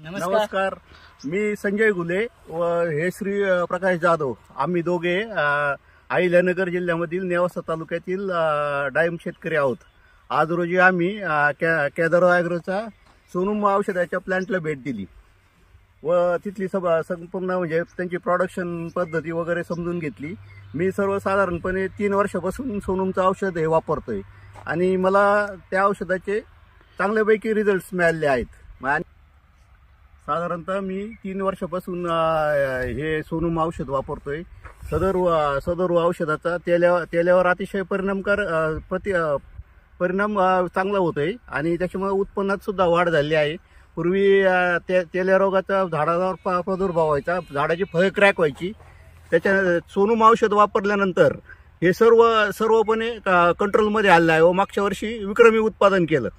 नमस्कार. मी संजय गुले व हे श्री प्रकाश जाधव. आम्ही दोघे अहिल्यानगर जिल्ह्यामधील नेवासा तालुक्यातील डाळिंब शेतकरी आहोत. आज रोजी आम्ही केदार ॲग्रोचा सोनम औषधाच्या प्लांटला भेट दिली व तिथली संपूर्ण म्हणजे त्यांची प्रोडक्शन पद्धती वगैरे समजून घेतली. मी सर्वसाधारणपणे 3 वर्षापासून सोनमचं औषध हे वापरतोय आणि मला त्या औषधाचे चांगल्यापैकी रिझल्ट्स मिळाले आहेत. साधारणतः मी 3 वर्षापासून हे सोनम औषध वापरतोय. सदर औषधाचा तेल्यावर अतिशय परिणाम चांगला होतोय आणि त्याच्यामुळे उत्पन्नात सुद्धा वाढ झाली आहे. पूर्वी तेल्या रोगाचा झाडावर प्रादुर्भाव व्हायचा, झाडाची फळं क्रॅक व्हायची. त्याच्या सोनम औषध वापरल्यानंतर हे सर्वपणे कंट्रोलमध्ये आलं आहे व मागच्या वर्षी विक्रमी उत्पादन केलं.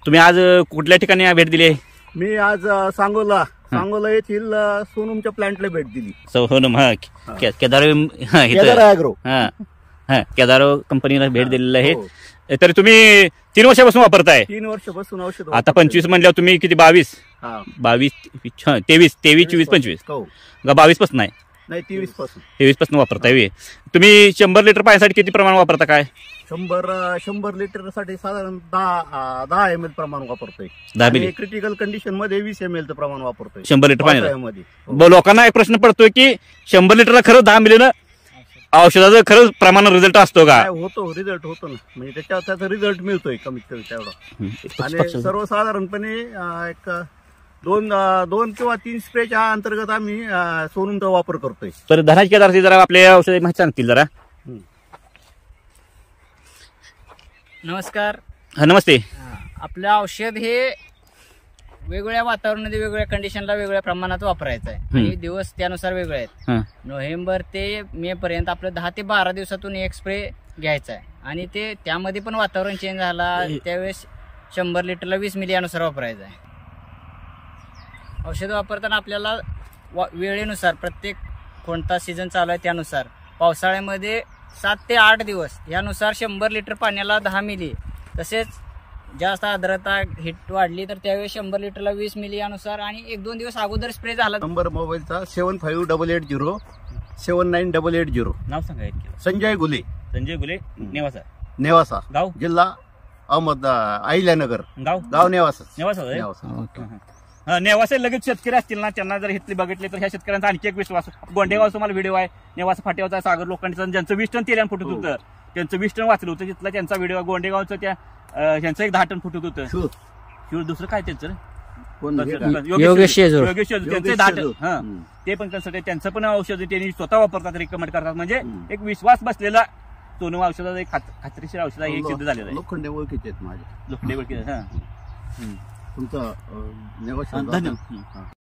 तुम्ही आज कुठल्या ठिकाणी भेट दिली? मी आज सांगोला येथील सोनमच्या प्लांटला भेट दिली. सोनम केदार ॲग्रो केदार कंपनीला भेट दिलेलं आहे. तर तुम्ही 3 वर्षापासून वापरताय? 3 वर्षापासून औषध. आता 25 म्हणल्यावर तुम्ही किती 22 23 24 25 22 पासून नाही 23 पासून वापरताय. तुम्ही 100 लिटर पाण्यासाठी किती प्रमाण वापरता? काय 100 लिटर साठी साधारण 10 ml प्रमाण वापरतोय. 10 मिली. क्रिटिकल कंडिशन मध्ये 20 ml प्रमाण वापरतोय 100 लिटर पाण्यामध्ये. लोकांना एक प्रश्न पडतोय की 100 लिटरला खरंच 10 मिलीनं औषधाचं खरंच प्रमाण रिझल्ट असतो का? होतो, रिझल्ट होतो ना. म्हणजे त्याचा रिझल्ट मिळतोय कमीत कमी तेवढा. आणि सर्वसाधारणपणे एक 2 किंवा 3 स्प्रेच्या अंतर्गत आम्ही सोनमचा वापर करतोय. तर धनाजी केदारची जरा आपल्या औषध माहिती सांगतील जरा. नमस्कार. नमस्ते. आपलं औषध हे वेगवेगळ्या वातावरणामध्ये वेगवेगळ्या कंडिशनला वेगवेगळ्या प्रमाणात वापरायचं आहे आणि दिवस त्यानुसार वेगळे आहेत. नोव्हेंबर ते मे पर्यंत आपलं 10 ते 12 दिवसातून एक स्प्रे घ्यायचा आहे आणि ते त्यामध्ये पण वातावरण चेंज झाला त्यावेळेस 100 लिटरला 20 मिली यानुसार वापरायचं आहे. औषध वापरताना आपल्याला वेळेनुसार प्रत्येक कोणता सीझन चालू आहे त्यानुसार पावसाळ्यामध्ये 7 ते 8 दिवस यानुसार 100 लिटर पाण्याला 10 मिली, तसेच जास्त आर्द्रता हिट वाढली तर त्यावेळेस 100 लिटरला 20 मिली यानुसार आणि 1-2 दिवस अगोदर स्प्रे झाला. नंबर मोबाईलचा 7588 79880. नाव सांगा. संजय गुले. संजय गुले. नेवासा गाव जिल्हा अहिल्यानगर. गाव नेवासा. नेवासा लगेच शेतकरी असतील ना, त्यांना जर इथले बघितले तर ह्या शेतकऱ्यांचा आणखी एक विश्वास. गोंडेगाव तुम्हाला व्हिडिओ आहे, नेवासा फाट्यावरचा सागर लोकांचा ज्यांचं 20 टन तेल फुटत होतं त्यांचं 20 टन वाचलं होतं. तिथला त्यांचा व्हिडिओ. गोंडेगावचं त्यांचं एक 10 टन फुटत होतं. शिव दुसरं काय त्यांचं योगेश त्यांचं 10 टन. ते पण त्यांचं पण औषध त्यांनी स्वतः वापरतात, रिकमेंड करतात. म्हणजे एक विश्वास बसलेला सोनम औषधाचं एक खात्रीशीर औषध आहे, सिद्ध झालेलं आहे. लोखंडे ओळखीचे आहेत माझे. लोखंडे ओळखीचे. तुमचं धन्यवाद.